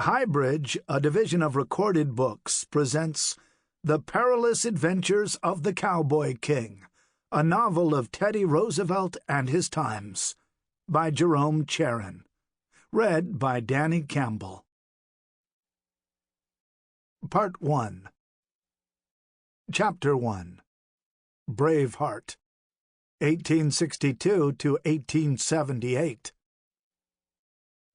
HighBridge, a division of Recorded Books, presents The Perilous Adventures of the Cowboy King, a novel of Teddy Roosevelt and his times, by Jerome Charyn. Read by Danny Campbell. Part 1. Chapter 1. Braveheart, 1862 to 1878.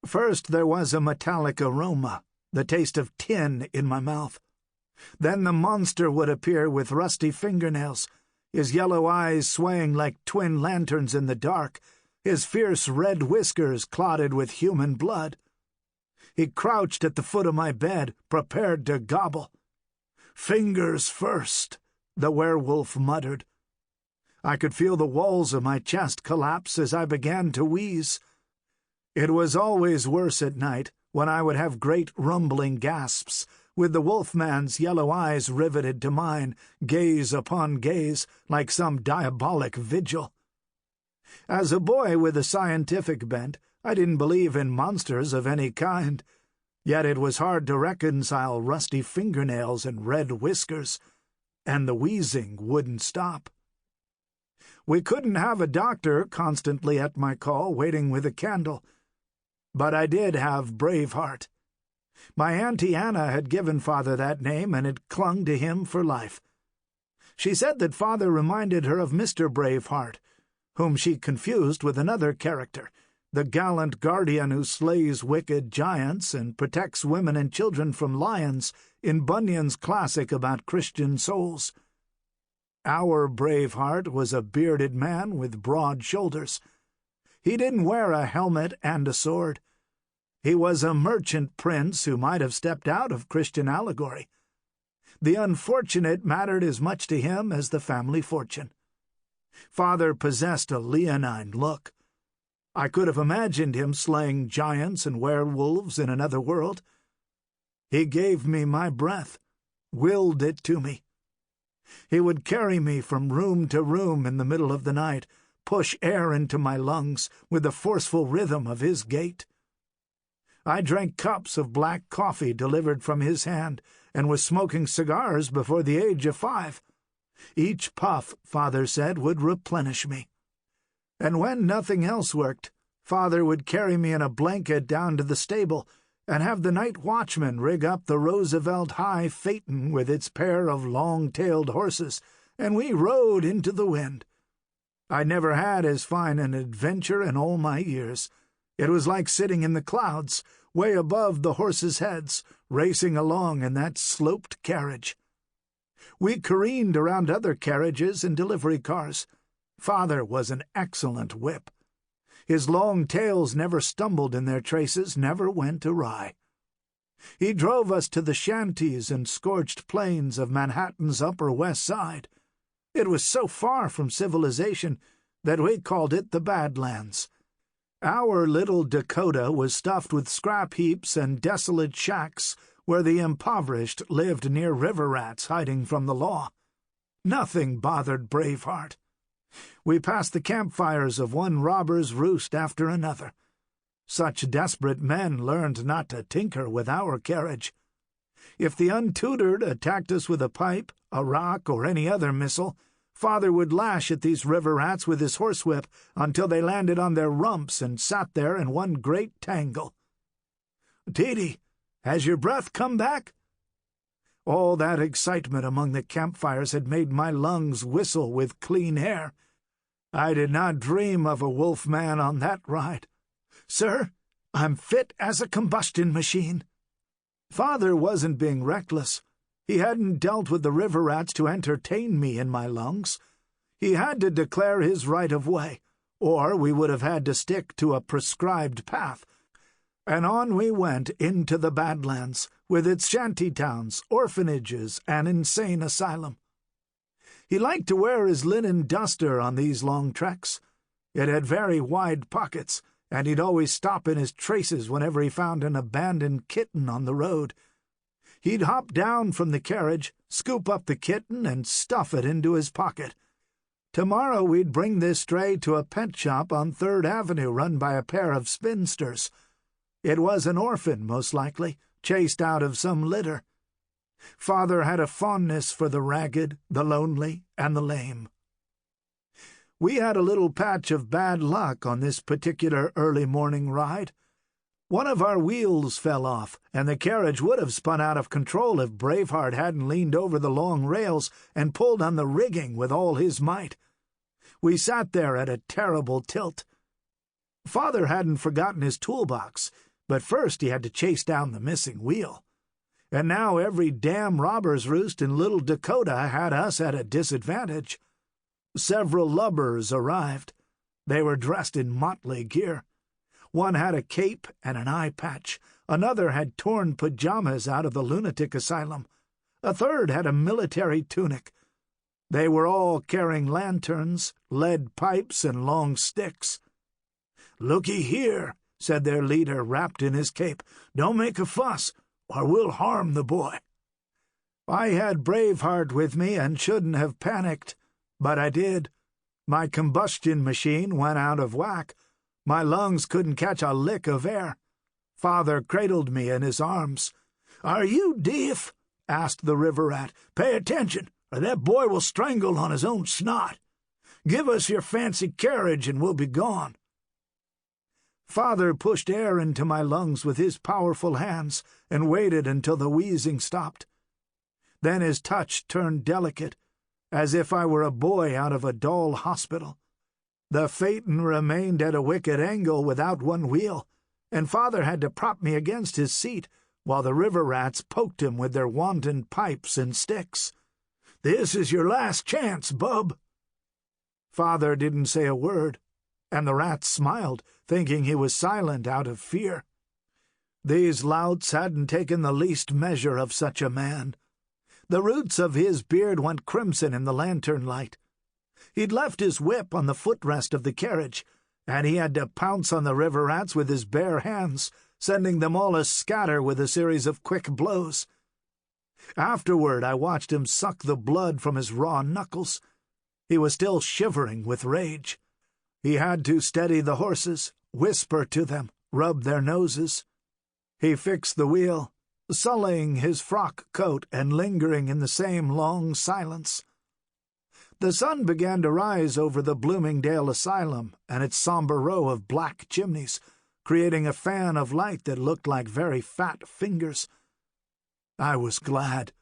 First there was a metallic aroma, the taste of tin in my mouth. Then the monster would appear with rusty fingernails, his yellow eyes swaying like twin lanterns in the dark, his fierce red whiskers clotted with human blood. He crouched at the foot of my bed, prepared to gobble. "Fingers first," the werewolf muttered. I could feel the walls of my chest collapse as I began to wheeze. It was always worse at night, when I would have great rumbling gasps, with the wolfman's yellow eyes riveted to mine, gaze upon gaze, like some diabolic vigil. As a boy with a scientific bent, I didn't believe in monsters of any kind, yet it was hard to reconcile rusty fingernails and red whiskers, and the wheezing wouldn't stop. We couldn't have a doctor constantly at my call, waiting with a candle. But I did have Braveheart. My Auntie Anna had given Father that name, and it clung to him for life. She said that Father reminded her of Mr. Braveheart, whom she confused with another character, the gallant guardian who slays wicked giants and protects women and children from lions in Bunyan's classic about Christian souls. Our Braveheart was a bearded man with broad shoulders. He didn't wear a helmet and a sword. He was a merchant prince who might have stepped out of Christian allegory. The unfortunate mattered as much to him as the family fortune. Father possessed a leonine look. I could have imagined him slaying giants and werewolves in another world. He gave me my breath, willed it to me. He would carry me from room to room in the middle of the night, push air into my lungs with the forceful rhythm of his gait. I drank cups of black coffee delivered from his hand, and was smoking cigars before the age of 5. Each puff, Father said, would replenish me. And when nothing else worked, Father would carry me in a blanket down to the stable, and have the night watchman rig up the Roosevelt high phaeton with its pair of long-tailed horses, and we rode into the wind. I never had as fine an adventure in all my years. It was like sitting in the clouds, way above the horses' heads, racing along in that sloped carriage. We careened around other carriages and delivery cars. Father was an excellent whip. His long tails never stumbled in their traces, never went awry. He drove us to the shanties and scorched plains of Manhattan's Upper West Side. It was so far from civilization that we called it the Badlands. Our little Dakota was stuffed with scrap heaps and desolate shacks where the impoverished lived near river rats hiding from the law. Nothing bothered Braveheart. We passed the campfires of one robber's roost after another. Such desperate men learned not to tinker with our carriage. If the untutored attacked us with a pipe, a rock, or any other missile, Father would lash at these river rats with his horsewhip until they landed on their rumps and sat there in one great tangle. "Dee, has your breath come back?" All that excitement among the campfires had made my lungs whistle with clean air. I did not dream of a wolf-man on that ride. "Sir, I'm fit as a combustion machine." Father wasn't being reckless. He hadn't dealt with the river rats to entertain me in my lungs. He had to declare his right of way, or we would have had to stick to a prescribed path. And on we went into the Badlands, with its shanty towns, orphanages, and insane asylum. He liked to wear his linen duster on these long treks. It had very wide pockets, and he'd always stop in his traces whenever he found an abandoned kitten on the road. He'd hop down from the carriage, scoop up the kitten, and stuff it into his pocket. Tomorrow we'd bring this stray to a pet shop on 3rd Avenue run by a pair of spinsters. It was an orphan, most likely, chased out of some litter. Father had a fondness for the ragged, the lonely, and the lame. We had a little patch of bad luck on this particular early morning ride. One of our wheels fell off, and the carriage would have spun out of control if Braveheart hadn't leaned over the long rails and pulled on the rigging with all his might. We sat there at a terrible tilt. Father hadn't forgotten his toolbox, but first he had to chase down the missing wheel. And now every damn robber's roost in Little Dakota had us at a disadvantage. Several lubbers arrived. They were dressed in motley gear. One had a cape and an eye patch. Another had torn pajamas out of the lunatic asylum. A third had a military tunic. They were all carrying lanterns, lead pipes, and long sticks. "Looky here," said their leader, wrapped in his cape. "Don't make a fuss, or we'll harm the boy." I had Braveheart with me and shouldn't have panicked, but I did. My combustion machine went out of whack. My lungs couldn't catch a lick of air. Father cradled me in his arms. "Are you deaf?" asked the river rat. "Pay attention, or that boy will strangle on his own snot. Give us your fancy carriage and we'll be gone." Father pushed air into my lungs with his powerful hands and waited until the wheezing stopped. Then his touch turned delicate, as if I were a boy out of a doll hospital. The phaeton remained at a wicked angle without one wheel, and Father had to prop me against his seat while the river rats poked him with their wanton pipes and sticks. "This is your last chance, bub." Father didn't say a word, and the rats smiled, thinking he was silent out of fear. These louts hadn't taken the least measure of such a man. The roots of his beard went crimson in the lantern light. He'd left his whip on the footrest of the carriage, and he had to pounce on the river rats with his bare hands, sending them all a-scatter with a series of quick blows. Afterward, I watched him suck the blood from his raw knuckles. He was still shivering with rage. He had to steady the horses, whisper to them, rub their noses. He fixed the wheel, sullying his frock coat and lingering in the same long silence. The sun began to rise over the Bloomingdale Asylum and its somber row of black chimneys, creating a fan of light that looked like very fat fingers. I was glad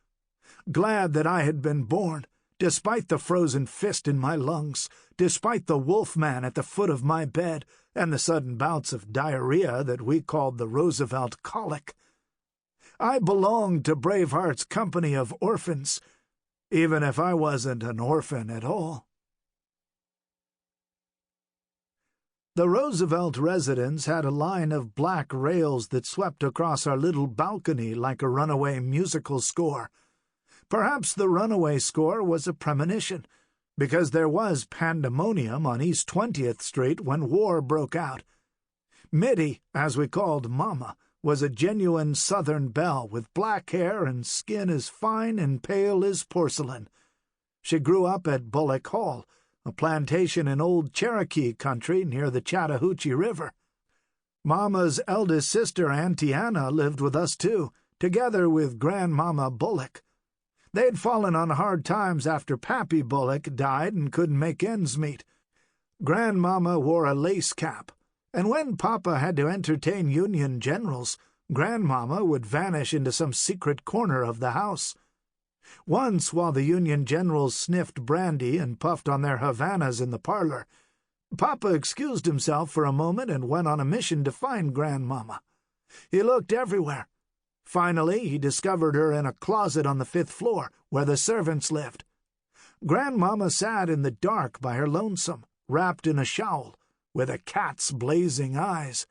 that I had been born, despite the frozen fist in my lungs, despite the wolfman at the foot of my bed, and the sudden bouts of diarrhea that we called the Roosevelt colic. I belonged to Braveheart's company of orphans, even if I wasn't an orphan at all. The Roosevelt residence had a line of black rails that swept across our little balcony like a runaway musical score. Perhaps the runaway score was a premonition, because there was pandemonium on East 20th Street when war broke out. Mitty, as we called Mama, was a genuine Southern belle with black hair and skin as fine and pale as porcelain. She grew up at Bullock Hall, a plantation in old Cherokee country near the Chattahoochee River. Mama's eldest sister, Auntie Anna, lived with us too, together with Grandmama Bullock. They'd fallen on hard times after Pappy Bullock died and couldn't make ends meet. Grandmama wore a lace cap, and when Papa had to entertain Union generals, Grandmama would vanish into some secret corner of the house. Once, while the Union generals sniffed brandy and puffed on their Havanas in the parlor, Papa excused himself for a moment and went on a mission to find Grandmama. He looked everywhere. Finally, he discovered her in a closet on the 5th floor, where the servants lived. Grandmama sat in the dark by her lonesome, wrapped in a shawl, with a cat's blazing eyes.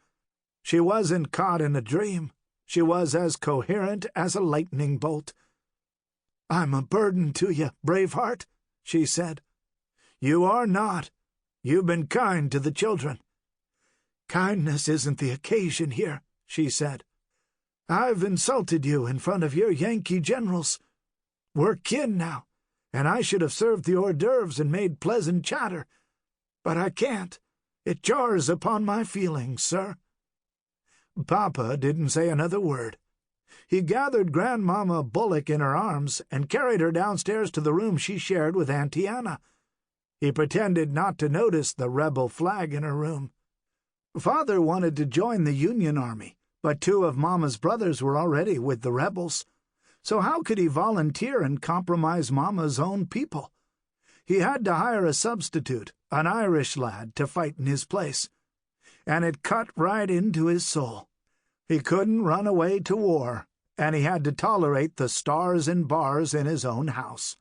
She wasn't caught in a dream. She was as coherent as a lightning bolt. "I'm a burden to you, Braveheart," she said. "You are not. You've been kind to the children." "Kindness isn't the occasion here," she said. "I've insulted you in front of your Yankee generals. We're kin now, and I should have served the hors d'oeuvres and made pleasant chatter. But I can't. It jars upon my feelings, sir." Papa didn't say another word. He gathered Grandmama Bullock in her arms and carried her downstairs to the room she shared with Auntie Anna. He pretended not to notice the rebel flag in her room. Father wanted to join the Union Army, but 2 of Mama's brothers were already with the rebels. So how could he volunteer and compromise Mama's own people? He had to hire a substitute, an Irish lad, to fight in his place. And it cut right into his soul. He couldn't run away to war, and he had to tolerate the stars and bars in his own house.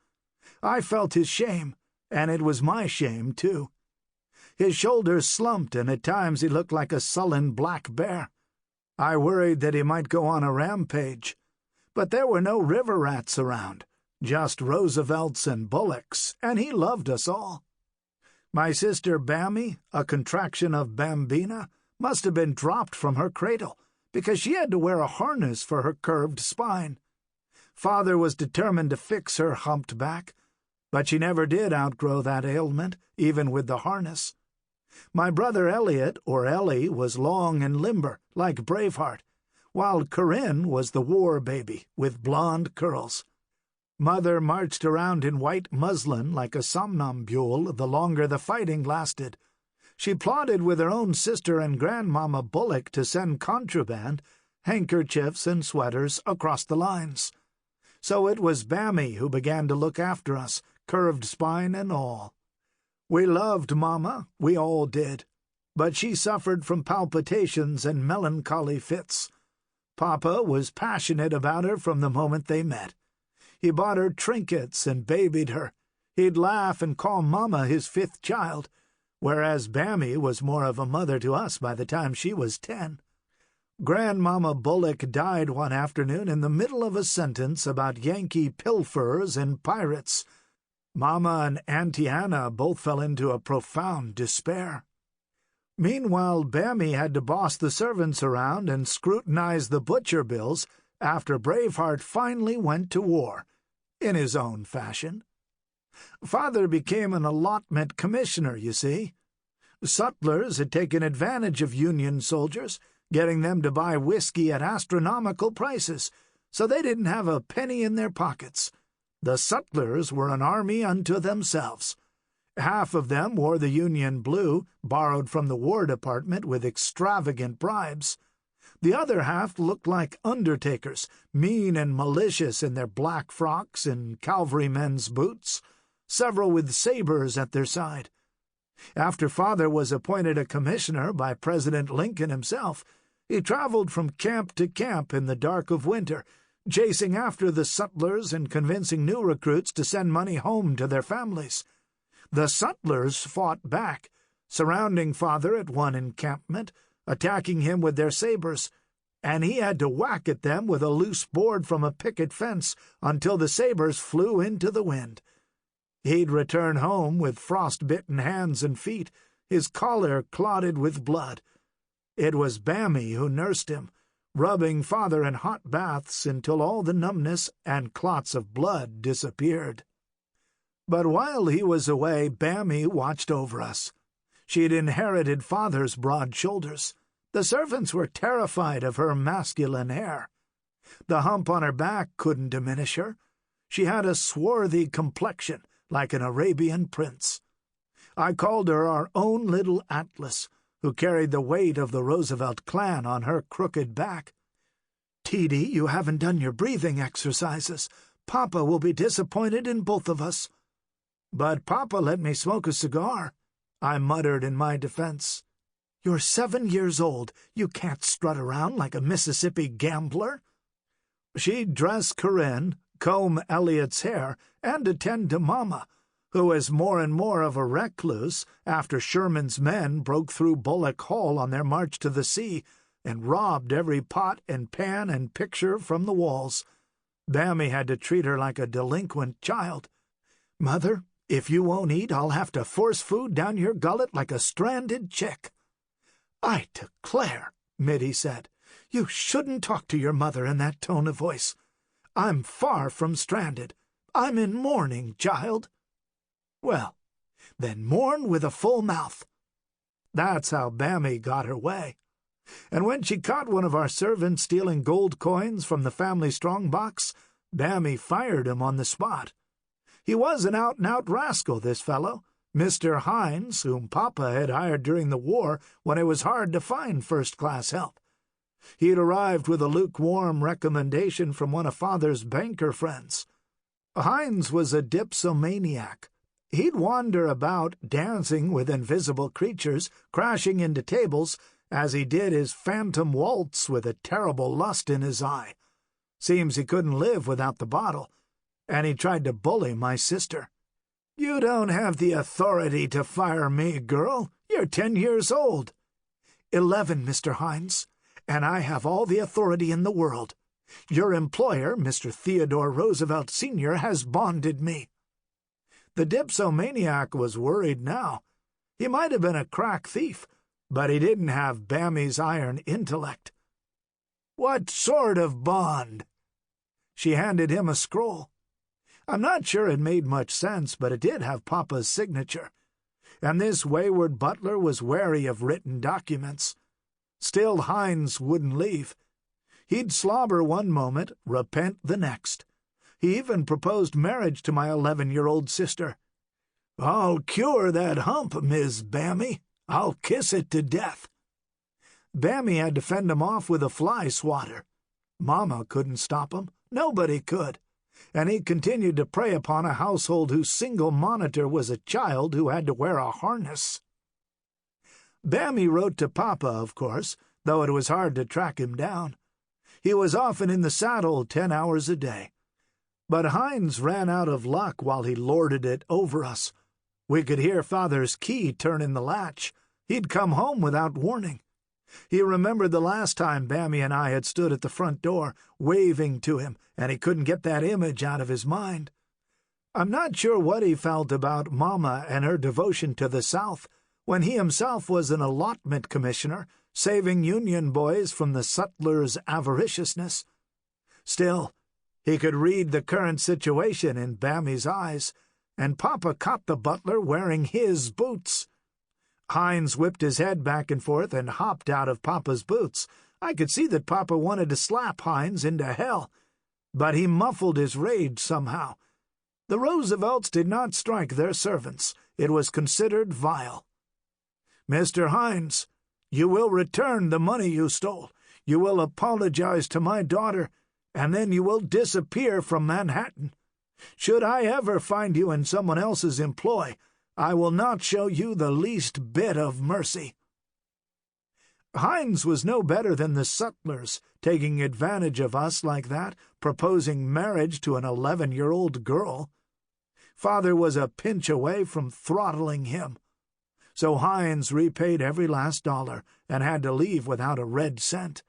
I felt his shame, and it was my shame, too. His shoulders slumped, and at times he looked like a sullen black bear. I worried that he might go on a rampage. But there were no river rats around, just Roosevelts and Bullocks, and he loved us all. My sister Bammy, a contraction of Bambina, must have been dropped from her cradle, because she had to wear a harness for her curved spine. Father was determined to fix her humped back, but she never did outgrow that ailment, even with the harness. My brother Elliot, or Ellie, was long and limber, like Braveheart, while Corinne was the war baby, with blonde curls. Mother marched around in white muslin like a somnambule the longer the fighting lasted. She plotted with her own sister and Grandmama Bullock to send contraband, handkerchiefs and sweaters, across the lines. So it was Bammy who began to look after us, curved spine and all. We loved Mama, we all did, but she suffered from palpitations and melancholy fits. Papa was passionate about her from the moment they met. He bought her trinkets and babied her. He'd laugh and call Mama his 5th child, whereas Bammy was more of a mother to us by the time she was 10. Grandmama Bullock died one afternoon in the middle of a sentence about Yankee pilferers and pirates. Mama and Auntie Anna both fell into a profound despair. Meanwhile, Bammy had to boss the servants around and scrutinize the butcher bills after Braveheart finally went to war, in his own fashion. Father became an allotment commissioner, you see. Sutlers had taken advantage of Union soldiers, getting them to buy whiskey at astronomical prices, so they didn't have a penny in their pockets. The Sutlers were an army unto themselves. Half of them wore the Union blue, borrowed from the War Department with extravagant bribes. The other half looked like undertakers, mean and malicious in their black frocks and cavalrymen's boots, several with sabers at their side. After Father was appointed a commissioner by President Lincoln himself, he traveled from camp to camp in the dark of winter, chasing after the Sutlers and convincing new recruits to send money home to their families. The Sutlers fought back, surrounding Father at one encampment, attacking him with their sabers, and he had to whack at them with a loose board from a picket fence until the sabers flew into the wind. He'd return home with frost-bitten hands and feet, his collar clotted with blood. It was Bammy who nursed him, rubbing Father in hot baths until all the numbness and clots of blood disappeared. But while he was away, Bammy watched over us. She'd inherited Father's broad shoulders. The servants were terrified of her masculine hair. The hump on her back couldn't diminish her. She had a swarthy complexion, like an Arabian prince. I called her our own little Atlas, who carried the weight of the Roosevelt clan on her crooked back. "Teedy, you haven't done your breathing exercises. Papa will be disappointed in both of us." "But Papa let me smoke a cigar," I muttered in my defense. "You're 7 years old. You can't strut around like a Mississippi gambler." She'd dress Corinne, comb Elliot's hair, and attend to Mama, who was more and more of a recluse after Sherman's men broke through Bullock Hall on their march to the sea and robbed every pot and pan and picture from the walls. Bammy had to treat her like a delinquent child. "Mother, if you won't eat, I'll have to force food down your gullet like a stranded chick." "I declare," Mitty said, "you shouldn't talk to your mother in that tone of voice. I'm far from stranded. I'm in mourning, child." "Well, then mourn with a full mouth." That's how Bammy got her way. And when she caught one of our servants stealing gold coins from the family strong-box, Bammy fired him on the spot. He was an out-and-out rascal, this fellow, Mr. Hines, whom Papa had hired during the war when it was hard to find first-class help. He had arrived with a lukewarm recommendation from one of Father's banker friends. Hines was a dipsomaniac. He'd wander about, dancing with invisible creatures, crashing into tables, as he did his phantom waltz with a terrible lust in his eye. Seems he couldn't live without the bottle, and he tried to bully my sister. "You don't have the authority to fire me, girl. You're 10 years old." 11, Mr. Hines, and I have all the authority in the world. Your employer, Mr. Theodore Roosevelt, Sr., has bonded me. The dipsomaniac was worried now. He might have been a crack thief, but he didn't have Bammy's iron intellect. "What sort of bond?" She handed him a scroll. I'm not sure it made much sense, but it did have Papa's signature, and this wayward butler was wary of written documents. Still, Hines wouldn't leave. He'd slobber one moment, repent the next. He even proposed marriage to my 11-year-old sister. "I'll cure that hump, Miss Bammy. I'll kiss it to death." Bammy had to fend him off with a fly swatter. Mama couldn't stop him. Nobody could. And he continued to prey upon a household whose single monitor was a child who had to wear a harness. Bammy wrote to Papa, of course, though it was hard to track him down. He was often in the saddle 10 hours a day. But Hines ran out of luck while he lorded it over us. We could hear Father's key turn in the latch. He'd come home without warning. He remembered the last time Bammy and I had stood at the front door, waving to him, and he couldn't get that image out of his mind. I'm not sure what he felt about Mama and her devotion to the South, when he himself was an allotment commissioner, saving Union boys from the sutler's avariciousness. Still, he could read the current situation in Bammy's eyes, and Papa caught the butler wearing his boots. Hines whipped his head back and forth and hopped out of Papa's boots. I could see that Papa wanted to slap Hines into hell, but he muffled his rage somehow. The Roosevelts did not strike their servants. It was considered vile. "Mr. Hines, you will return the money you stole. You will apologize to my daughter, and then you will disappear from Manhattan. Should I ever find you in someone else's employ, I will not show you the least bit of mercy." Hines was no better than the sutlers, taking advantage of us like that, proposing marriage to an 11-year-old girl. Father was a pinch away from throttling him. So Hines repaid every last dollar and had to leave without a red cent.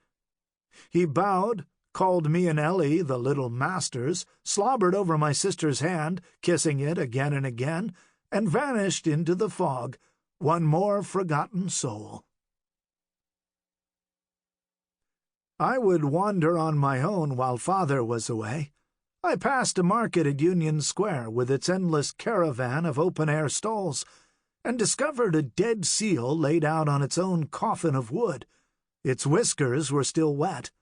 He bowed, called me and Ellie the little masters, slobbered over my sister's hand, kissing it again and again, and vanished into the fog, one more forgotten soul. I would wander on my own while Father was away. I passed a market at Union Square with its endless caravan of open-air stalls, and discovered a dead seal laid out on its own coffin of wood. Its whiskers were still wet.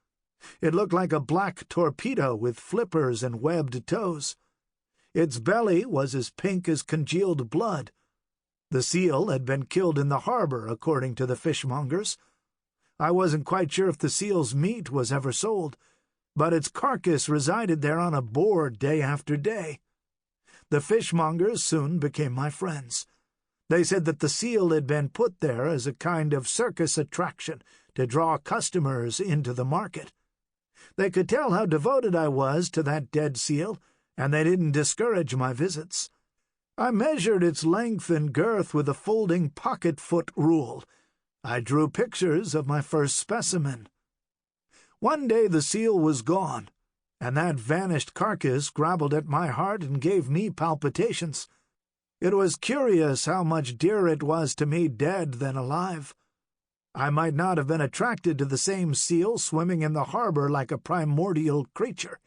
It looked like a black torpedo with flippers and webbed toes. Its belly was as pink as congealed blood. The seal had been killed in the harbor, according to the fishmongers. I wasn't quite sure if the seal's meat was ever sold, but its carcass resided there on a board day after day. The fishmongers soon became my friends. They said that the seal had been put there as a kind of circus attraction to draw customers into the market. They could tell how devoted I was to that dead seal, and they didn't discourage my visits. I measured its length and girth with a folding pocket-foot rule. I drew pictures of my first specimen. One day the seal was gone, and that vanished carcass grabbled at my heart and gave me palpitations. It was curious how much dearer it was to me dead than alive. I might not have been attracted to the same seal swimming in the harbor like a primordial creature.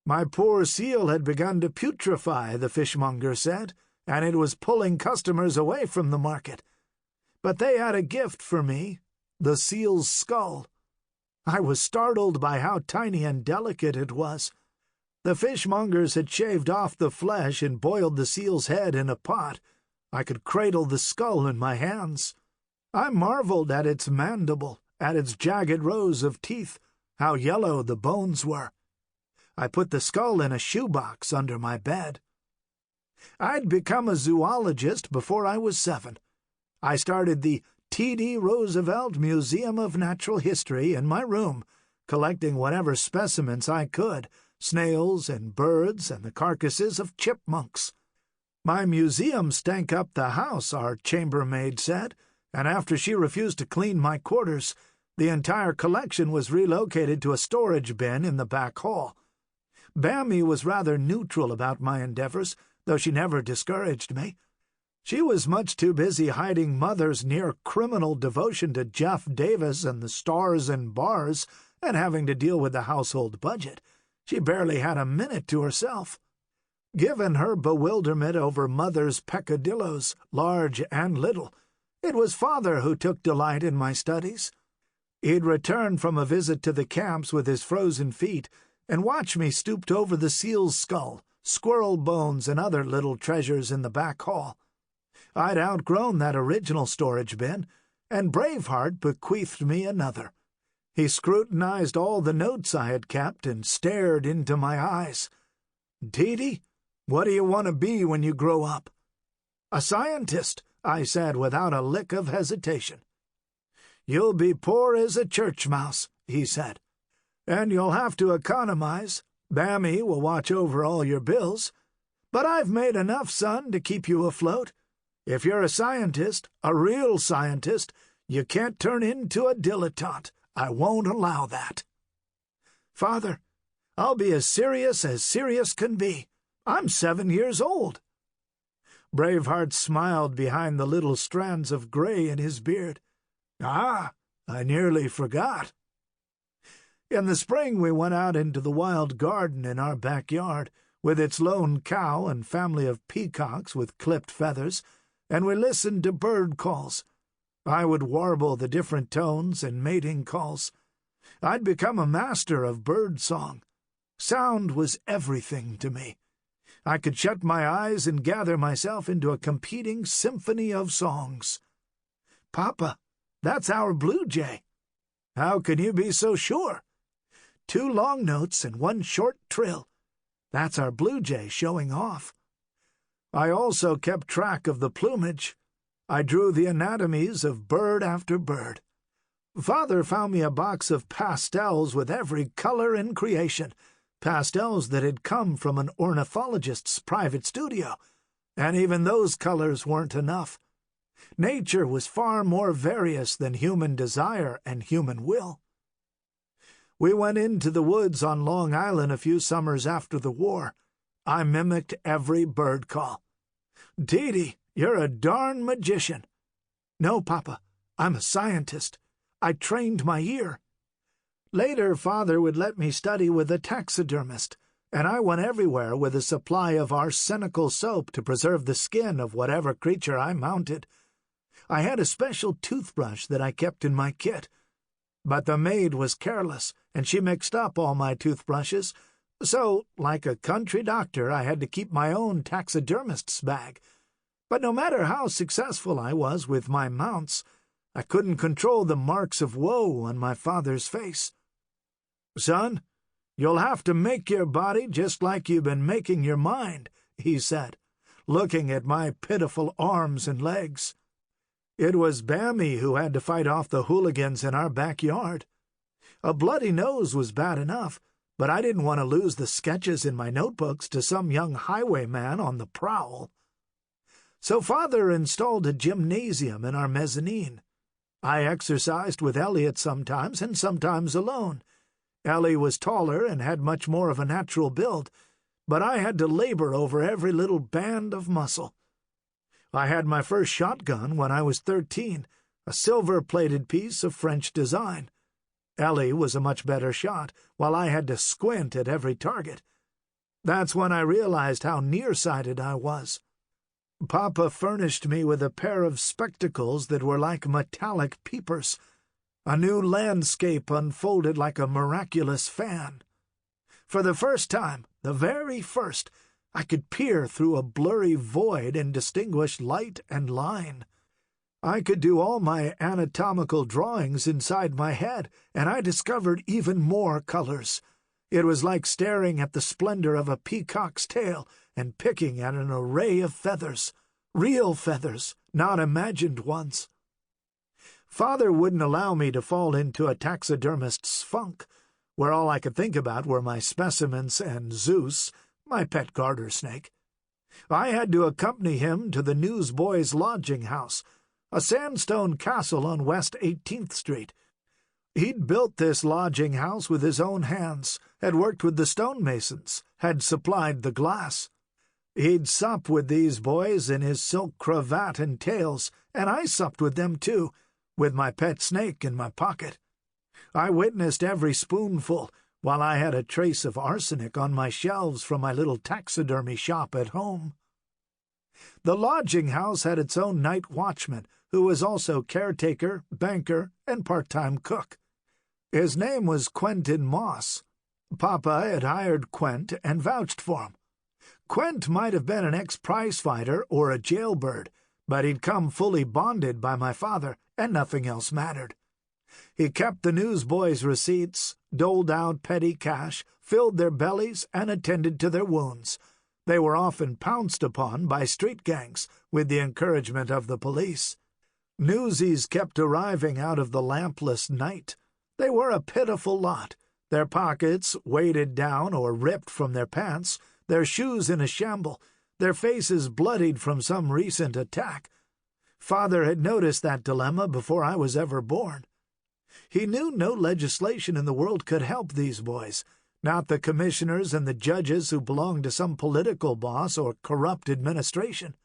My poor seal had begun to putrefy, the fishmonger said, and it was pulling customers away from the market. But they had a gift for me, the seal's skull. I was startled by how tiny and delicate it was. The fishmongers had shaved off the flesh and boiled the seal's head in a pot. I could cradle the skull in my hands. I marveled at its mandible, at its jagged rows of teeth, how yellow the bones were. I put the skull in a shoebox under my bed. I'd become a zoologist before I was 7. I started the Theodore Roosevelt Museum of Natural History in my room, collecting whatever specimens I could, snails and birds and the carcasses of chipmunks. My museum stank up the house, our chambermaid said, and after she refused to clean my quarters, the entire collection was relocated to a storage bin in the back hall. Bammy was rather neutral about my endeavors, though she never discouraged me. She was much too busy hiding Mother's near-criminal devotion to Jeff Davis and the Stars and Bars and having to deal with the household budget. She barely had a minute to herself. Given her bewilderment over Mother's peccadillos, large and little, it was Father who took delight in my studies. He'd return from a visit to the camps with his frozen feet and watch me stooped over the seal's skull, squirrel bones, and other little treasures in the back hall. I'd outgrown that original storage bin, and Braveheart bequeathed me another. He scrutinized all the notes I had kept and stared into my eyes. "Dee, what do you want to be when you grow up?" "A scientist," I said without a lick of hesitation. "You'll be poor as a church mouse," he said. "And you'll have to economize. Bammy will watch over all your bills. But I've made enough, son, to keep you afloat. If you're a scientist, a real scientist, you can't turn into a dilettante. I won't allow that." "Father, I'll be as serious can be. I'm 7 years old." Braveheart smiled behind the little strands of gray in his beard. "Ah, I nearly forgot." In the spring we went out into the wild garden in our backyard, with its lone cow and family of peacocks with clipped feathers, and we listened to bird calls. I would warble the different tones and mating calls. I'd become a master of bird song. Sound was everything to me. I could shut my eyes and gather myself into a competing symphony of songs. "Papa, that's our blue jay." "How can you be so sure?" 2 long notes and 1 short trill. That's our blue jay showing off. I also kept track of the plumage. I drew the anatomies of bird after bird. Father found me a box of pastels with every color in creation, pastels that had come from an ornithologist's private studio, and even those colors weren't enough. Nature was far more various than human desire and human will. We went into the woods on Long Island a few summers after the war. I mimicked every bird call. "Dee, you're a darn magician." "No, Papa, I'm a scientist. I trained my ear." Later, Father would let me study with a taxidermist, and I went everywhere with a supply of arsenical soap to preserve the skin of whatever creature I mounted. I had a special toothbrush that I kept in my kit. But the maid was careless, and she mixed up all my toothbrushes, so, like a country doctor, I had to keep my own taxidermist's bag. But no matter how successful I was with my mounts, I couldn't control the marks of woe on my father's face. "Son, you'll have to make your body just like you've been making your mind," he said, looking at my pitiful arms and legs. It was Bammy who had to fight off the hooligans in our backyard. A bloody nose was bad enough, but I didn't want to lose the sketches in my notebooks to some young highwayman on the prowl. So Father installed a gymnasium in our mezzanine. I exercised with Elliot sometimes and sometimes alone. Ellie was taller and had much more of a natural build, but I had to labor over every little band of muscle. I had my first shotgun when I was 13, a silver-plated piece of French design. Ellie was a much better shot, while I had to squint at every target. That's when I realized how nearsighted I was. Papa furnished me with a pair of spectacles that were like metallic peepers. A new landscape unfolded like a miraculous fan. For the first time, the very first, I could peer through a blurry void and distinguish light and line. I could do all my anatomical drawings inside my head, and I discovered even more colors. It was like staring at the splendor of a peacock's tail and picking at an array of feathers. Real feathers, not imagined ones. Father wouldn't allow me to fall into a taxidermist's funk, where all I could think about were my specimens and Zeus, my pet garter snake. I had to accompany him to the newsboys' lodging house, a sandstone castle on West 18th Street. He'd built this lodging house with his own hands, had worked with the stonemasons, had supplied the glass. He'd sup with these boys in his silk cravat and tails, and I supped with them too, with my pet snake in my pocket. I witnessed every spoonful, while I had a trace of arsenic on my shelves from my little taxidermy shop at home. The lodging house had its own night watchman, who was also caretaker, banker, and part-time cook. His name was Quentin Moss. Papa had hired Quent and vouched for him. Quent might have been an ex-prizefighter or a jailbird, but he'd come fully bonded by my father, and nothing else mattered. He kept the newsboys' receipts, doled out petty cash, filled their bellies, and attended to their wounds. They were often pounced upon by street gangs, with the encouragement of the police. Newsies kept arriving out of the lampless night. They were a pitiful lot, their pockets weighted down or ripped from their pants, their shoes in a shamble, their faces bloodied from some recent attack. Father had noticed that dilemma before I was ever born. He knew no legislation in the world could help these boys, not the commissioners and the judges who belonged to some political boss or corrupt administration.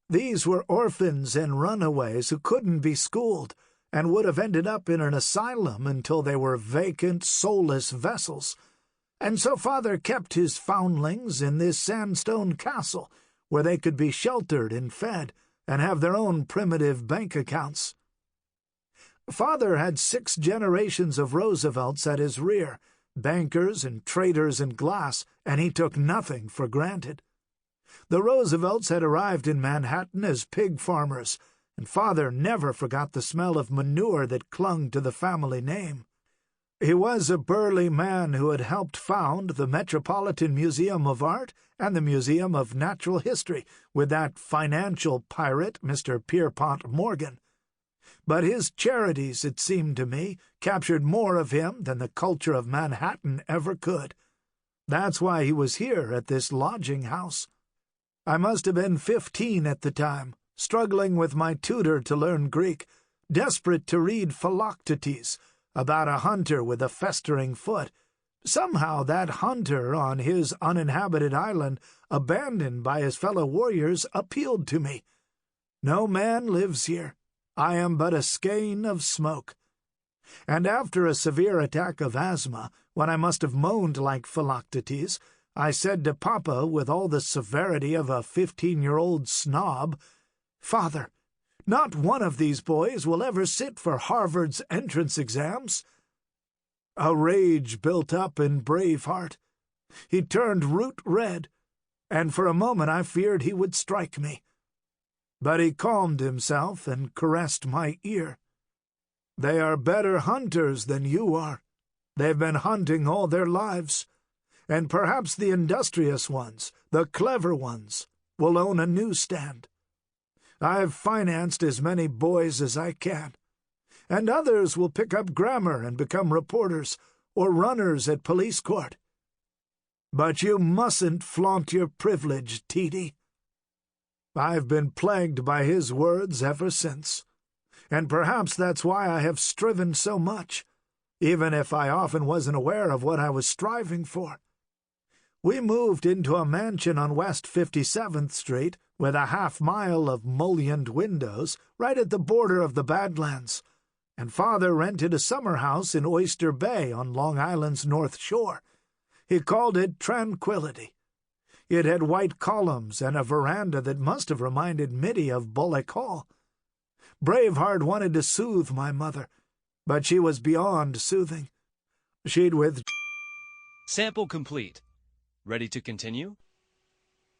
These were orphans and runaways who couldn't be schooled, and would have ended up in an asylum until they were vacant, soulless vessels. And so Father kept his foundlings in this sandstone castle, where they could be sheltered and fed, and have their own primitive bank accounts. Father had 6 generations of Roosevelts at his rear, bankers and traders in glass, and he took nothing for granted. The Roosevelts had arrived in Manhattan as pig farmers, and Father never forgot the smell of manure that clung to the family name. He was a burly man who had helped found the Metropolitan Museum of Art and the Museum of Natural History with that financial pirate, Mr. Pierpont Morgan. But his charities, it seemed to me, captured more of him than the culture of Manhattan ever could. That's why he was here at this lodging house. I must have been 15 at the time, struggling with my tutor to learn Greek, desperate to read Philoctetes, about a hunter with a festering foot. Somehow that hunter on his uninhabited island, abandoned by his fellow warriors, appealed to me. No man lives here. I am but a skein of smoke. And after a severe attack of asthma, when I must have moaned like Philoctetes, I said to Papa with all the severity of a 15-year-old snob, "Father, not one of these boys will ever sit for Harvard's entrance exams." A rage built up in Braveheart. He turned root red, and for a moment I feared he would strike me. But he calmed himself and caressed my ear. "They are better hunters than you are. They've been hunting all their lives. And perhaps the industrious ones, the clever ones, will own a newsstand. I've financed as many boys as I can, and others will pick up grammar and become reporters or runners at police court. But you mustn't flaunt your privilege, Teedy." I've been plagued by his words ever since, and perhaps that's why I have striven so much, even if I often wasn't aware of what I was striving for. We moved into a mansion on West 57th Street with a half-mile of mullioned windows right at the border of the Badlands, and Father rented a summer house in Oyster Bay on Long Island's North Shore. He called it Tranquility. It had white columns and a veranda that must have reminded Mitty of Bullock Hall. Braveheart wanted to soothe my mother, but she was beyond soothing. She'd Sample complete. Ready to continue?